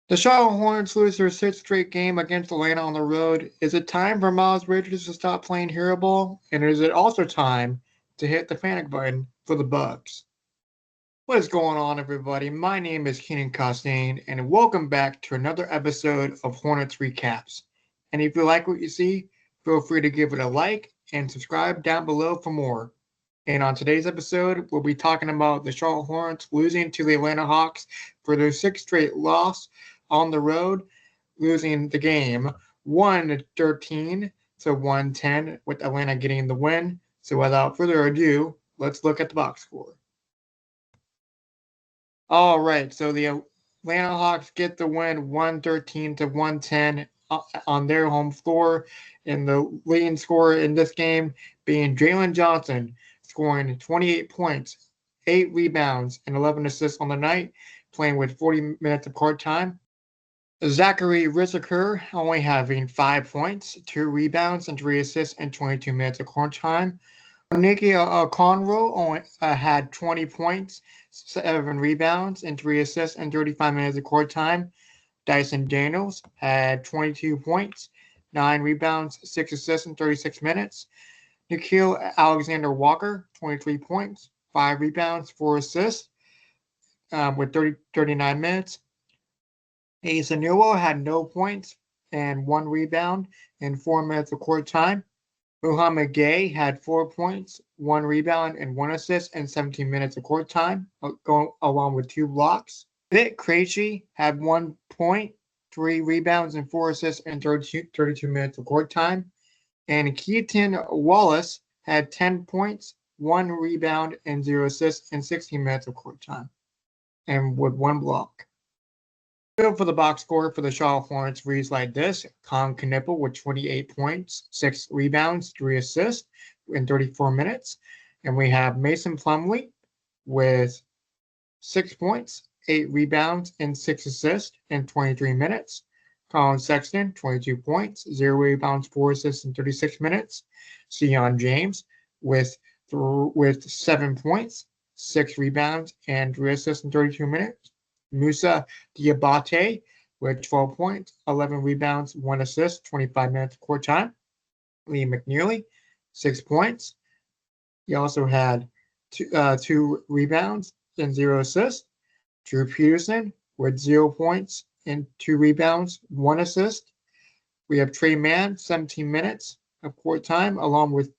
The Charlotte Hornets lose their sixth straight game against Atlanta on the road. Is it time for Miles Bridges to stop playing hero ball? And is it also time to hit the panic button for the Bucks? What is going on, everybody? My name is Keenan Costain, and welcome back to another episode of Hornets Recaps. And if you like what you see, feel free to give it a like and subscribe down below for more. And on today's episode, we'll be talking about the Charlotte Hornets losing to the Atlanta Hawks for their sixth straight loss on the road, losing the game 113 to 110, with Atlanta getting the win. So without further ado, let's look at the box score. All right, so the Atlanta Hawks get the win 113 to 110 on their home floor. And the leading scorer in this game being Jalen Johnson, scoring 28 points, 8 rebounds, and 11 assists on the night, playing with 40 minutes of court time. Zachary Risaker only having 5 points, 2 rebounds, and 3 assists in 22 minutes of court time. Nicky Conroe only had 20 points, 7 rebounds, and 3 assists in 35 minutes of court time. Dyson Daniels had 22 points, 9 rebounds, 6 assists in 36 minutes. Nikhil Alexander Walker, 23 points, 5 rebounds, 4 assists with 39 minutes. Asa Newell had no points and 1 rebound in 4 minutes of court time. Muhammad Gay had 4 points, 1 rebound, and 1 assist in 17 minutes of court time, along with 2 blocks. Vic Krejci had 1 point, 3 rebounds, and 4 assists in 32 minutes of court time. And Keaton Wallace had 10 points, 1 rebound, and 0 assists in 16 minutes of court time, and with 1 block. For the box score for the Charlotte Hornets reads like this: Knueppel with 28 points, 6 rebounds, 3 assists in 34 minutes. And we have Mason Plumlee with 6 points, 8 rebounds, and 6 assists in 23 minutes. Colin Sexton, 22 points, 0 rebounds, 4 assists in 36 minutes. Sion James with 7 points, 6 rebounds, and 3 assists in 32 minutes. Musa Diabate with 12 points, 11 rebounds, 1 assist, 25 minutes of court time. Lee McNeely, 6 points. He also had 2 rebounds and 0 assists. Drew Peterson with 0 points and 2 rebounds, 1 assist. We have Trey Mann, 17 minutes of court time, along with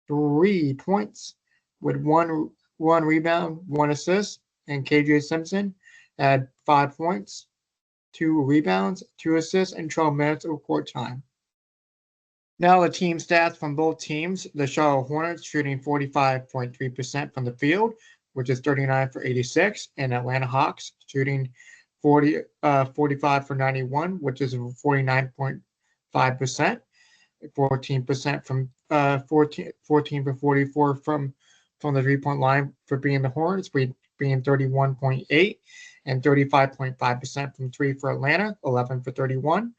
3 points with 1 rebound, 1 assist. And KJ Simpson had 5 points, 2 rebounds, 2 assists, and 12 minutes of court time. Now the team stats from both teams. The Charlotte Hornets shooting 45.3% from the field, which is 39 for 86, and Atlanta Hawks shooting 45 for 91, which is 49.5%, 14% from 14 for 44 from the 3-point line for being the Hornets, being 31.8, and 35.5% from 3 for Atlanta, 11 for 31.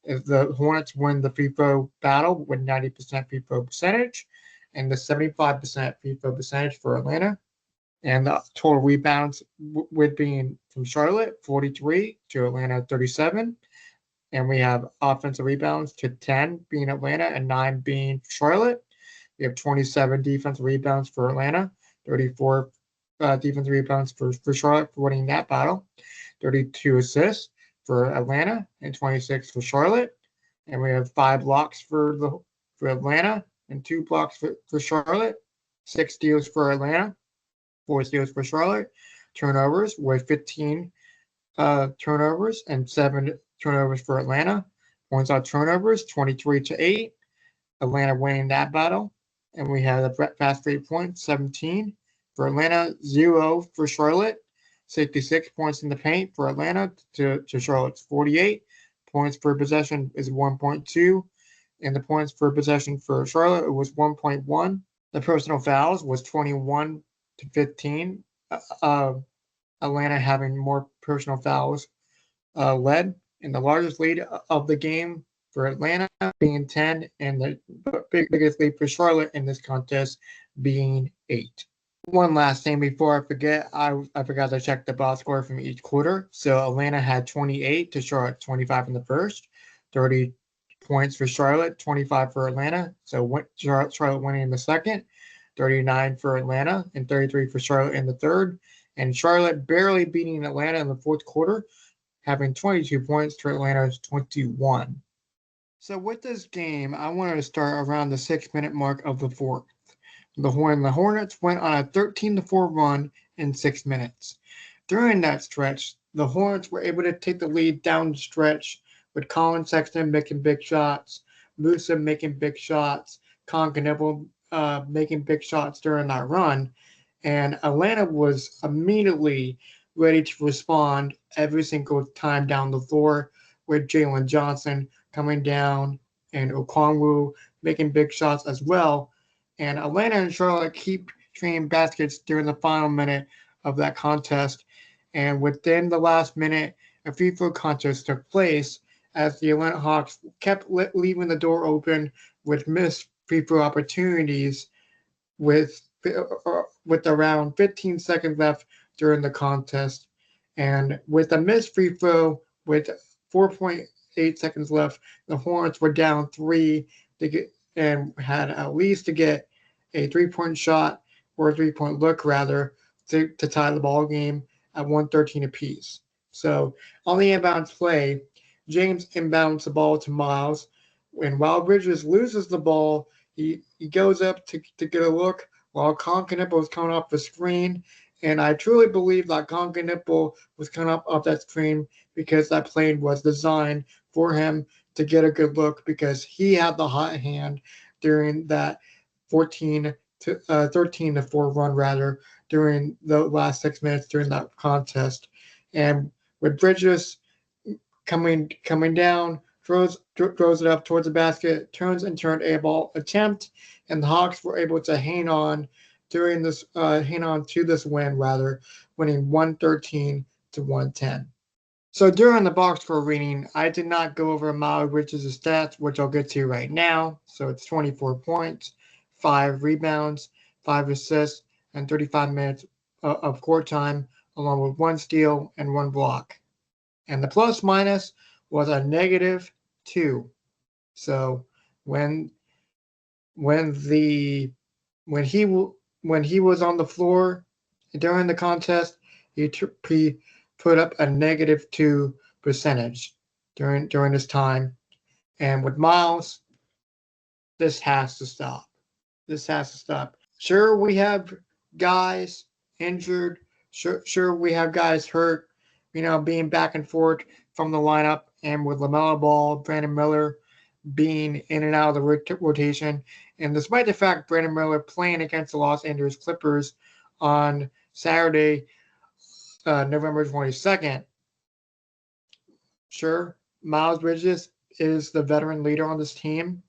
The Hornets win the free throw battle with 90% free throw percentage, and the 75% free throw percentage for Atlanta. And the total rebounds with being from Charlotte, 43 to Atlanta, 37. And we have offensive rebounds to 10 being Atlanta and 9 being Charlotte. We have 27 defensive rebounds for Atlanta, 34 defensive rebounds for Charlotte for winning that battle, 32 assists for Atlanta, and 26 for Charlotte. And we have 5 blocks for Atlanta and 2 blocks for Charlotte, 6 steals for Atlanta, 4 steals for Charlotte. Turnovers with 15 turnovers and 7 turnovers for Atlanta. Points on turnovers, 23 to 8. Atlanta winning that battle. And we have the fast break points, 17 for Atlanta, 0 for Charlotte. 66 points in the paint for Atlanta to Charlotte's 48. Points per possession is 1.2. And the points per possession for Charlotte was 1.1. The personal fouls was 21 to 15. Atlanta having more personal fouls led. And the largest lead of the game for Atlanta being 10, and the biggest lead for Charlotte in this contest being 8. One last thing before I forget, I forgot to check the box score from each quarter. So Atlanta had 28 to Charlotte 25 in the first, 30 points for Charlotte, 25 for Atlanta. So Charlotte winning in the second, 39 for Atlanta, and 33 for Charlotte in the third. And Charlotte barely beating Atlanta in the fourth quarter, having 22 points to Atlanta's 21. So with this game, I wanted to start around the 6 minute mark of the fourth. The Hornets went on a 13-4 run in 6 minutes. During that stretch, the Hornets were able to take the lead down the stretch with Colin Sexton making big shots, Musa making big shots, Knueppel making big shots during that run, and Atlanta was immediately ready to respond every single time down the floor with Jalen Johnson coming down and Okongwu making big shots as well. And Atlanta and Charlotte keep trading baskets during the final minute of that contest. And within the last minute, a free throw contest took place as the Atlanta Hawks kept leaving the door open with missed free throw opportunities with around 15 seconds left during the contest. And with a missed free throw with 4.8 seconds left, the Hornets were down three and had at least to get a 3-point shot or a 3-point look rather to tie the ball game at 113 apiece. So on the inbounds play, James inbounds the ball to Miles. When Wild Bridges loses the ball, he goes up to get a look while Knueppel was coming off the screen. And I truly believe that Knueppel was coming up off that screen because that play was designed for him to get a good look because he had the hot hand during that 13-4 run rather during the last 6 minutes during that contest. And with Bridges coming down, throws it up towards the basket, turns and turned a ball attempt, and the Hawks were able to hang on to this win rather, winning 113 to 110. So during the box score reading, I did not go over Miles Bridges' stats, which I'll get to right now. So it's 24 points, 5 rebounds, 5 assists, and 35 minutes of court time, along with 1 steal and 1 block. And the plus minus was a -2. So when he was on the floor during the contest, he put up a -2 percentage during this time. And with Miles, this has to stop. This has to stop. Sure, we have guys injured. Sure, we have guys hurt. Being back and forth from the lineup, and with LaMelo Ball, Brandon Miller being in and out of the rotation. And despite the fact Brandon Miller playing against the Los Angeles Clippers on Saturday, November 22nd, sure, Miles Bridges is the veteran leader on this team.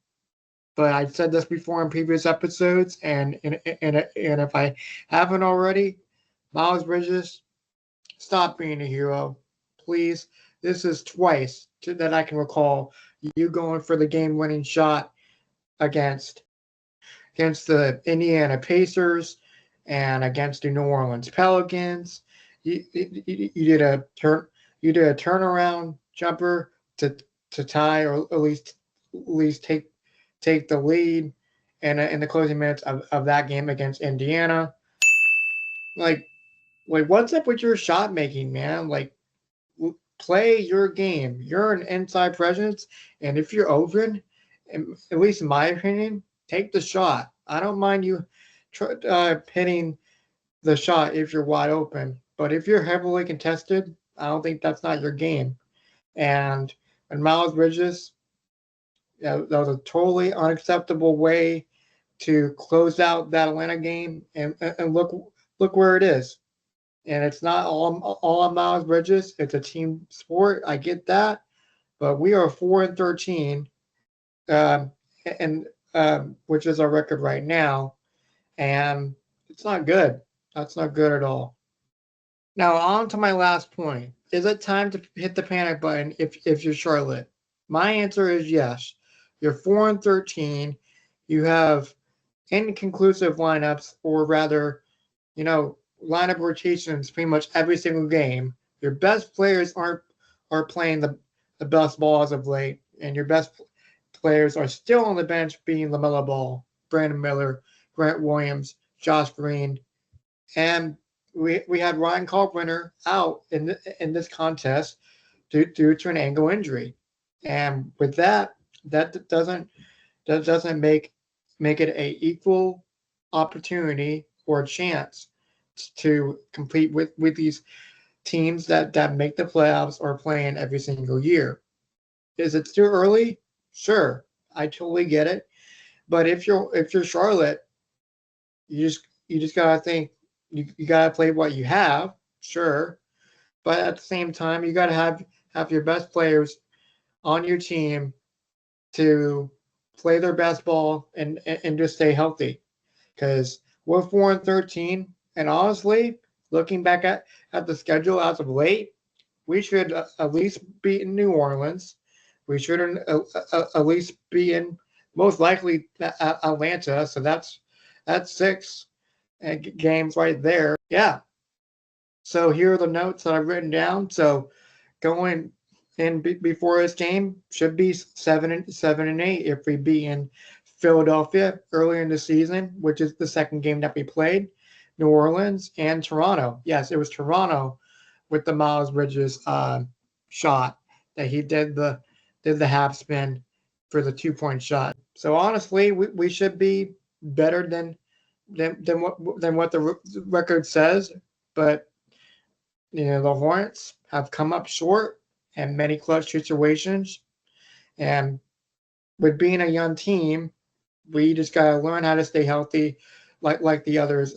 But I've said this before in previous episodes, and if I haven't already, Miles Bridges, stop being a hero, please. This is twice that I can recall you going for the game-winning shot against the Indiana Pacers and against the New Orleans Pelicans. You did a turnaround jumper to tie or at least take the lead in the closing minutes of that game against Indiana. Like what's up with your shot making, man? Like, play your game. You're an inside presence, and if you're open, at least in my opinion, take the shot. I don't mind you hitting the shot if you're wide open, but if you're heavily contested, I don't think that's not your game. And Miles Bridges, that was a totally unacceptable way to close out that Atlanta game, and look where it is. And it's not all on Miles Bridges. It's a team sport. I get that, but we are 4-13, and which is our record right now, and it's not good. That's not good at all. Now on to my last point. Is it time to hit the panic button if you're Charlotte? My answer is yes. You're 4-13. You have inconclusive lineups, or rather, lineup rotations pretty much every single game. Your best players are playing the best ball as of late, and your best players are still on the bench being LaMelo Ball, Brandon Miller, Grant Williams, Josh Green, and we had Ryan Carpenter out in this contest due to an ankle injury, and with that doesn't make it a equal opportunity or a chance to compete with these teams that make the playoffs or playing every single year. Is it too early? Sure, I totally get it. But if you're Charlotte, you just gotta think you gotta play what you have, sure. But at the same time, you gotta have your best players on your team to play their best ball and just stay healthy. Because we're 4-13, and honestly, looking back at the schedule as of late, we should at least be in New Orleans. We should at least be in most likely Atlanta. So that's six games right there. Yeah. So here are the notes that I've written down. So going in before this game should be 7-8 if we be in Philadelphia earlier in the season, which is the second game that we played, New Orleans and Toronto. Yes, it was Toronto with the Miles Bridges shot that he did the half spin for the 2-point shot. So honestly, we should be better than what the record says, but the Hornets have come up short in many clutch situations, and with being a young team, we just gotta learn how to stay healthy, like the others,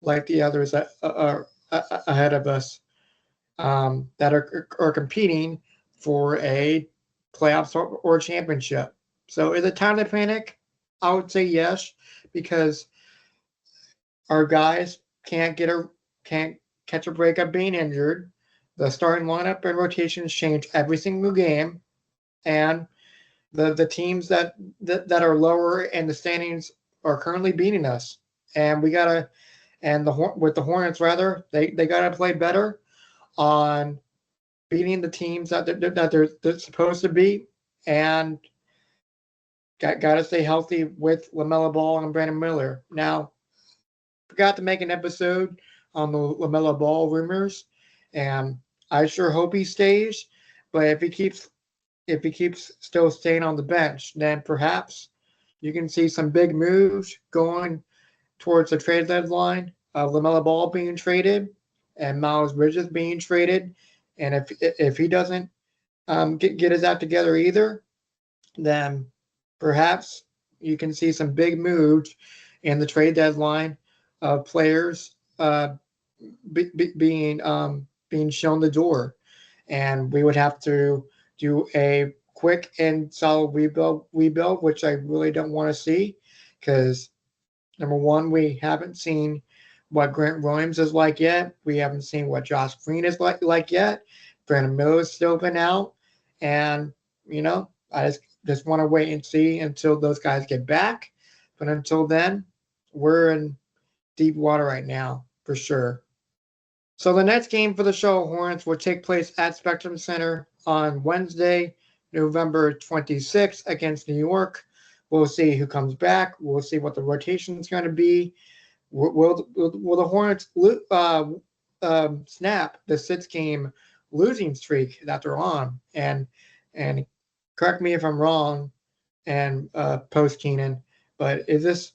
that are ahead of us, that are competing for a playoffs or championship. So is it time to panic? I would say yes, because our guys can't catch a break of being injured. The starting lineup and rotations change every single game, and the teams that are lower in the standings are currently beating us. And we gotta with the Hornets rather, they gotta play better on beating the teams that they're supposed to beat, and gotta stay healthy with LaMelo Ball and Brandon Miller. Now, forgot to make an episode on the LaMelo Ball rumors, and I sure hope he stays. But if he keeps still staying on the bench, then perhaps you can see some big moves going towards the trade deadline. LaMelo Ball being traded and Miles Bridges being traded, and if he doesn't get his act together either, then perhaps you can see some big moves in the trade deadline of players being shown the door, and we would have to do a quick and solid rebuild, which I really don't want to see, because number one, we haven't seen what Grant Williams is like yet. We haven't seen what Josh Green is like yet. Brandon Miller's still been out, and I just want to wait and see until those guys get back. But until then, we're in deep water right now for sure. So the next game for the Charlotte Hornets will take place at Spectrum Center on Wednesday, November 26th against New York. We'll see who comes back. We'll see what the rotation is going to be. Will the Hornets snap the 6-game losing streak that they're on? And correct me if I'm wrong, and post Keenan, but this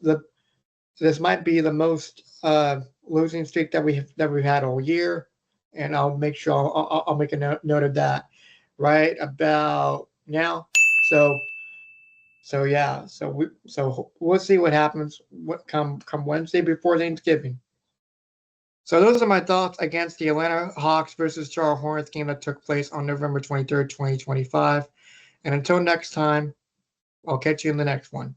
might be the most losing streak that we've had all year, and I'll make sure I'll make a note of that right about now. So yeah, so we'll see what happens come Wednesday before Thanksgiving. So those are my thoughts against the Atlanta Hawks versus Charlotte Hornets game that took place on November 23rd, 2025. And until next time, I'll catch you in the next one.